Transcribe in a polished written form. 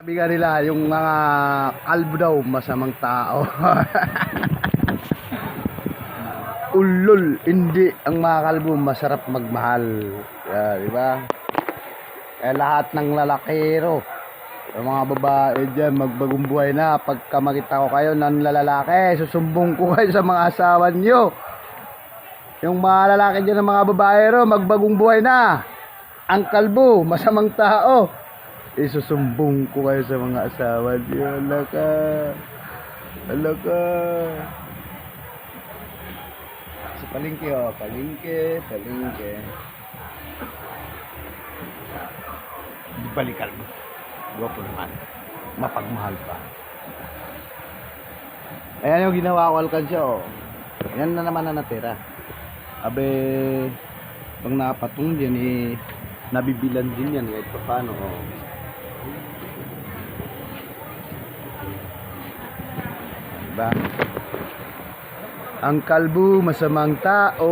Sabi nga nila, yung mga kalbo daw, masamang tao. Ulol, hindi. Ang mga kalbo, masarap magmahal. Di ba? Kaya lahat ng lalakero, yung mga babae dyan, magbagong buhay na. Pagka makita ko kayo ng lalaki, susumbong ko kayo sa mga asawa nyo. Yung mga lalaki dyan ng mga babae ro, magbagong buhay na. Ang kalbo, masamang tao. Isusumbong ko kayo sa mga asawa nyo. Alaka. Alaka. Sa palengke, oh. Palengke, palengke. Di balikan mo. Gwapo naman. Mapagmahal pa. Ayan yung ginawa ko, alkansya, oh. Yan na naman na natira. Abe, pag napatong dyan, eh, nabibilan din yan kahit pa paano, oh. Diba? Ang kalbo, masamang tao.